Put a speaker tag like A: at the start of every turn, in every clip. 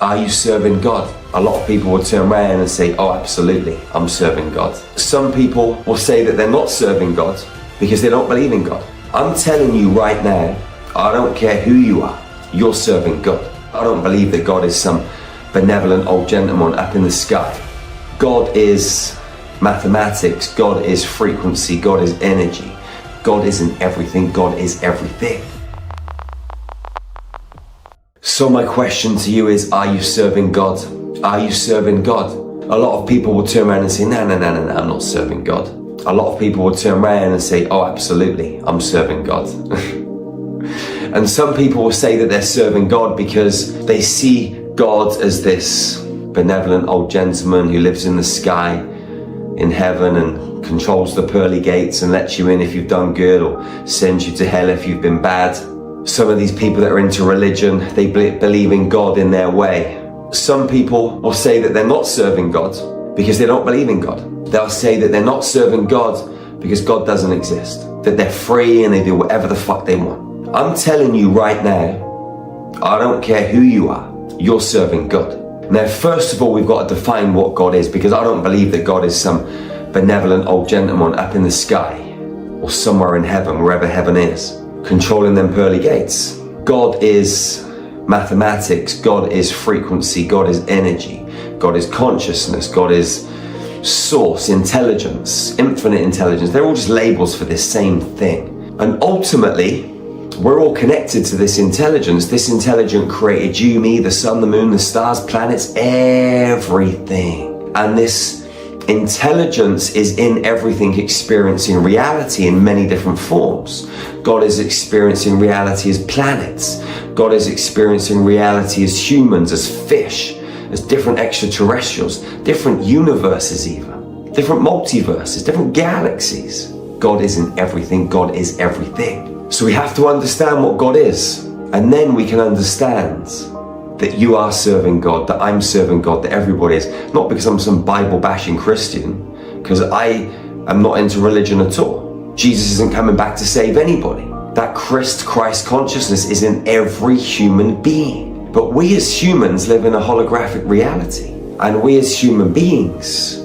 A: Are you serving God? A lot of people will turn around and say, oh, absolutely, I'm serving God. Some people will say that they're not serving God because they don't believe in God. I'm telling you right now, I don't care who you are, you're serving God. I don't believe that God is some benevolent old gentleman up in the sky. God is mathematics, God is frequency, God is energy. God isn't everything, God is everything. So my question to you is, are you serving God? Are you serving God? A lot of people will turn around and say, no, I'm not serving God. A lot of people will turn around and say, oh, absolutely, I'm serving God. And some people will say that they're serving God because they see God as this benevolent old gentleman who lives in the sky, in heaven, and controls the pearly gates and lets you in if you've done good or sends you to hell if you've been bad. Some of these people that are into religion, they believe in God in their way. Some people will say that they're not serving God because they don't believe in God. They'll say that they're not serving God because God doesn't exist, that they're free and they do whatever the fuck they want. I'm telling you right now, I don't care who you are, you're serving God. Now, first of all, we've got to define what God is, because I don't believe that God is some benevolent old gentleman up in the sky or somewhere in heaven, wherever heaven is, controlling them pearly gates. God is mathematics, God is frequency, God is energy, God is consciousness, God is source, intelligence, infinite intelligence. They're all just labels for this same thing. And ultimately, we're all connected to this intelligence. This intelligence created you, me, the sun, the moon, the stars, planets, everything. And this intelligence is in everything, experiencing reality in many different forms. God is experiencing reality as planets. God is experiencing reality as humans, as fish, as different extraterrestrials, different universes even, different multiverses, different galaxies. God isn't everything, God is everything. So we have to understand what God is, and then we can understand that you are serving God, that I'm serving God, that everybody is. Not because I'm some Bible-bashing Christian, because I am not into religion at all. Jesus isn't coming back to save anybody. That Christ consciousness is in every human being. But we as humans live in a holographic reality, and we as human beings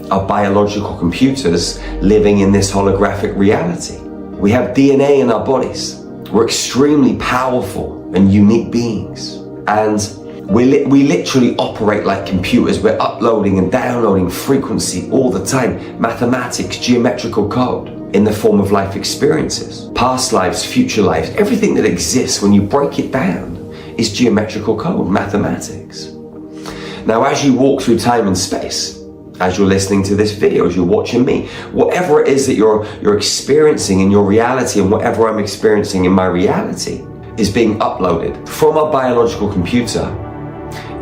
A: are biological computers living in this holographic reality. We have DNA in our bodies. We're extremely powerful and unique beings. And we literally operate like computers. We're uploading and downloading frequency all the time. Mathematics, geometrical code in the form of life experiences. Past lives, future lives, everything that exists when you break it down is geometrical code, mathematics. Now, as you walk through time and space, as you're listening to this video, as you're watching me, whatever it is that you're experiencing in your reality, and whatever I'm experiencing in my reality is being uploaded from our biological computer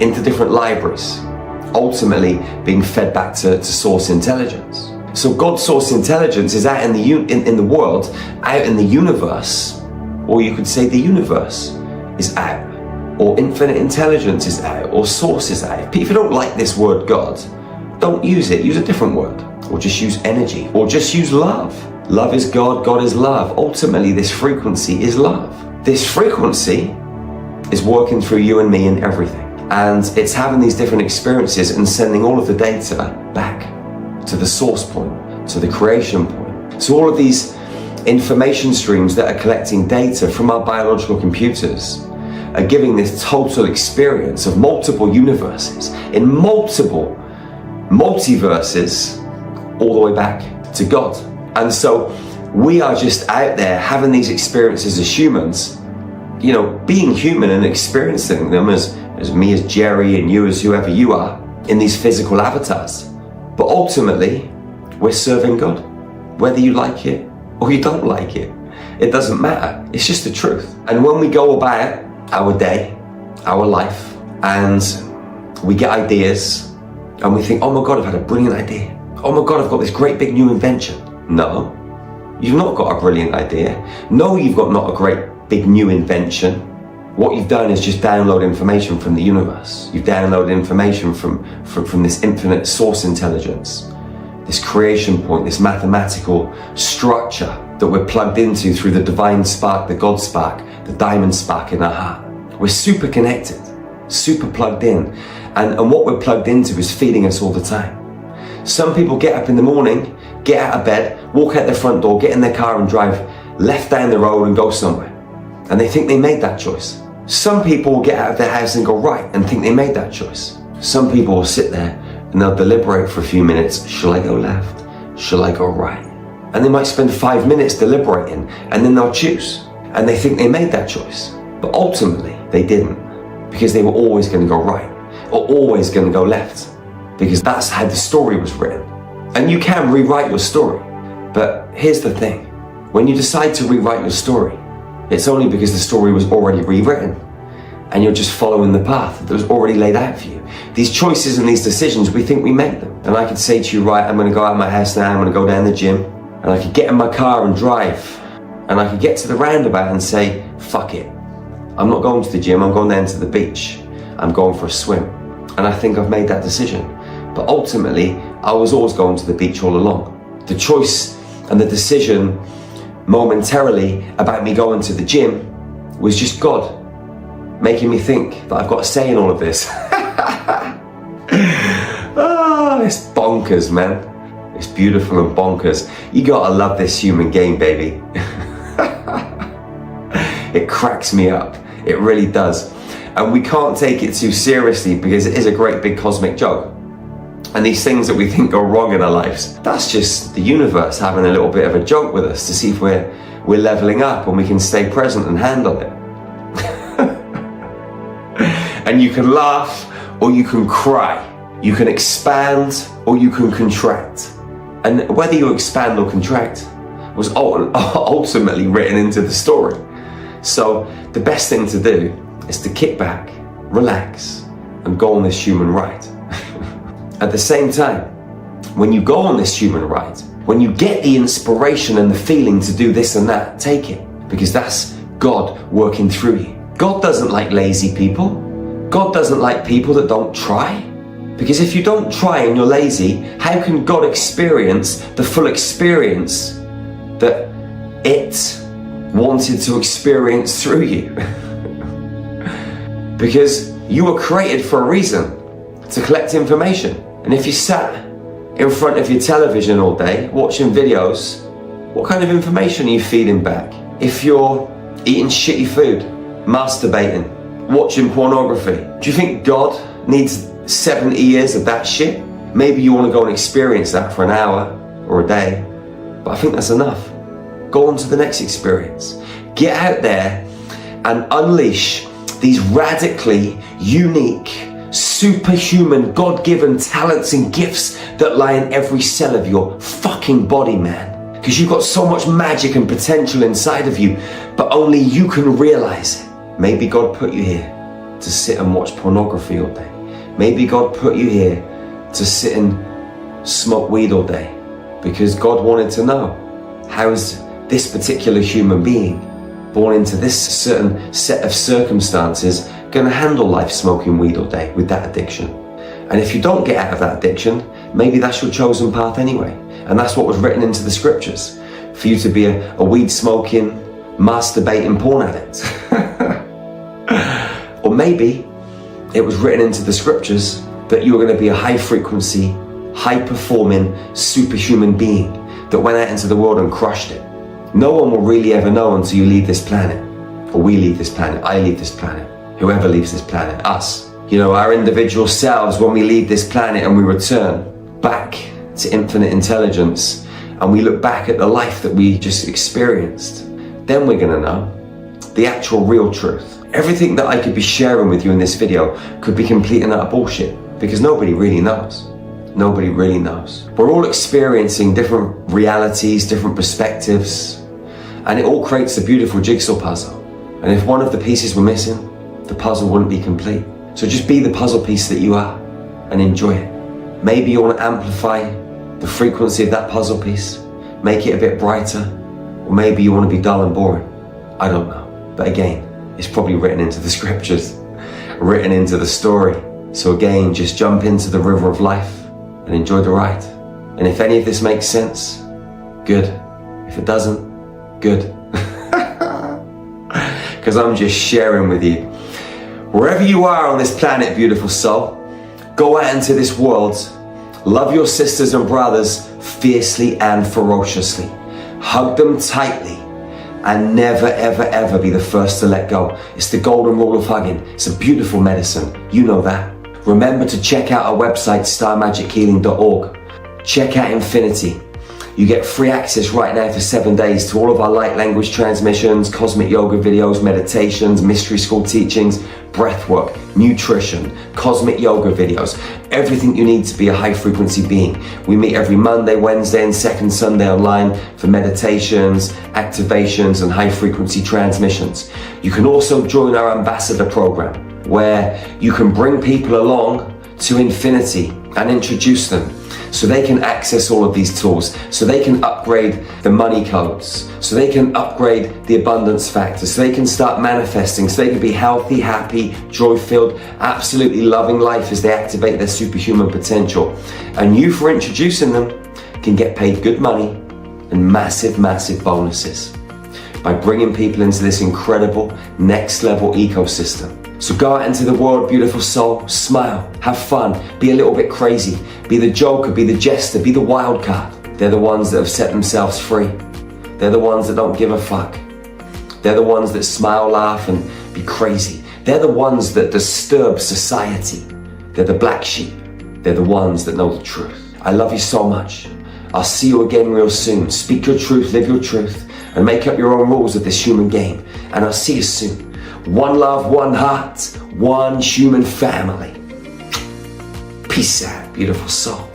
A: into different libraries, ultimately being fed back to source intelligence. So God's source intelligence is out in the world, out in the universe, or you could say the universe is out, or infinite intelligence is out, or source is out. If you don't like this word God, don't use it. Use a different word, or just use energy, or just use love. Love is God, God is love. Ultimately, this frequency is love. This frequency is working through you and me and everything. And it's having these different experiences and sending all of the data back to the source point, to the creation point. So all of these information streams that are collecting data from our biological computers are giving this total experience of multiple universes in multiple multiverses all the way back to God. And so we are just out there having these experiences as humans, you know, being human and experiencing them as me, as Jerry, and you as whoever you are in these physical avatars. But ultimately, we're serving God. Whether you like it or you don't like it, it doesn't matter. It's just the truth. And when we go about our day, our life, and we get ideas, and we think, oh my God, I've had a brilliant idea. Oh my God, I've got this great big new invention. No, you've not got a brilliant idea. No, you've got not a great big new invention. What you've done is just download information from the universe. You've downloaded information from this infinite source intelligence, this creation point, this mathematical structure that we're plugged into through the divine spark, the God spark, the diamond spark in our heart. We're super connected. super plugged in. And what we're plugged into is feeding us all the time. Some people get up in the morning, get out of bed, walk out their front door, get in their car and drive left down the road and go somewhere. And they think they made that choice. Some people will get out of their house and go right and think they made that choice. Some people will sit there and they'll deliberate for a few minutes. Shall I go left? Shall I go right? And they might spend 5 minutes deliberating and then they'll choose. And they think they made that choice. But ultimately, they didn't. Because they were always going to go right or always going to go left. Because that's how the story was written. And you can rewrite your story. But here's the thing. When you decide to rewrite your story, it's only because the story was already rewritten. And you're just following the path that was already laid out for you. These choices and these decisions, we think we made them. And I could say to you, right, I'm going to go out of my house now, I'm going to go down the gym. And I could get in my car and drive. And I could get to the roundabout and say, fuck it. I'm not going to the gym, I'm going down to the beach. I'm going for a swim. And I think I've made that decision. But ultimately, I was always going to the beach all along. The choice and the decision momentarily about me going to the gym was just God making me think that I've got a say in all of this. Oh, it's bonkers, man. It's beautiful and bonkers. You gotta love this human game, baby. It cracks me up. It really does. And we can't take it too seriously because it is a great big cosmic joke. And these things that we think go wrong in our lives, that's just the universe having a little bit of a joke with us to see if we're leveling up and we can stay present and handle it. And you can laugh or you can cry. You can expand or you can contract. And whether you expand or contract was ultimately written into the story. So the best thing to do is to kick back, relax, and go on this human ride. At the same time, when you go on this human ride, when you get the inspiration and the feeling to do this and that, take it. Because that's God working through you. God doesn't like lazy people. God doesn't like people that don't try. Because if you don't try and you're lazy, how can God experience the full experience that it wanted to experience through you? Because you were created for a reason, to collect information. And if you sat in front of your television all day watching videos, what kind of information are you feeding back? If you're eating shitty food, masturbating, watching pornography, do you think God needs 70 years of that shit? Maybe you want to go and experience that for an hour or a day, but I think that's enough. Go on to the next experience. Get out there and unleash these radically unique, superhuman, God-given talents and gifts that lie in every cell of your fucking body, man. Because you've got so much magic and potential inside of you, but only you can realize it. Maybe God put you here to sit and watch pornography all day. Maybe God put you here to sit and smoke weed all day because God wanted to know, how is this particular human being born into this certain set of circumstances going to handle life smoking weed all day with that addiction? And if you don't get out of that addiction, maybe that's your chosen path anyway. And that's what was written into the scriptures, for you to be a weed smoking, masturbating porn addict. Or maybe it was written into the scriptures that you were going to be a high frequency, high performing, superhuman being that went out into the world and crushed it. No one will really ever know until you leave this planet. Or we leave this planet, I leave this planet, whoever leaves this planet, us. You know, our individual selves, when we leave this planet and we return back to infinite intelligence and we look back at the life that we just experienced, then we're going to know the actual real truth. Everything that I could be sharing with you in this video could be complete and utter bullshit because nobody really knows. Nobody really knows. We're all experiencing different realities, different perspectives, and it all creates a beautiful jigsaw puzzle. And if one of the pieces were missing, the puzzle wouldn't be complete. So just be the puzzle piece that you are and enjoy it. Maybe you want to amplify the frequency of that puzzle piece, make it a bit brighter, or maybe you want to be dull and boring. I don't know. But again, it's probably written into the scriptures, written into the story. So again, just jump into the river of life and enjoy the ride. And if any of this makes sense, good. If it doesn't, good. Because I'm just sharing with you Wherever you are on this planet, beautiful soul, go out into this world. Love your sisters and brothers fiercely and ferociously. Hug them tightly and never, ever, ever be the first to let go. It's the golden rule of hugging. It's a beautiful medicine. You know that. Remember to check out our website, starmagichealing.org. Check out Infinity. You get free access right now for 7 days to all of our light language transmissions, cosmic yoga videos, meditations, mystery school teachings, breathwork, nutrition, cosmic yoga videos, everything you need to be a high frequency being. We meet every Monday, Wednesday, and second Sunday online for meditations, activations, and high frequency transmissions. You can also join our ambassador program, where you can bring people along to Infinity and introduce them so they can access all of these tools, so they can upgrade the money codes, so they can upgrade the abundance factor, so they can start manifesting, so they can be healthy, happy, joy-filled, absolutely loving life as they activate their superhuman potential. And you, for introducing them, can get paid good money and massive, massive bonuses by bringing people into this incredible next level ecosystem. So go out into the world, beautiful soul, smile, have fun, be a little bit crazy, be the joker, be the jester, be the wild card. They're the ones that have set themselves free. They're the ones that don't give a fuck. They're the ones that smile, laugh, and be crazy. They're the ones that disturb society. They're the black sheep. They're the ones that know the truth. I love you so much. I'll see you again real soon. Speak your truth, live your truth, and make up your own rules of this human game. And I'll see you soon. One love, one heart, one human family. Peace out, beautiful soul.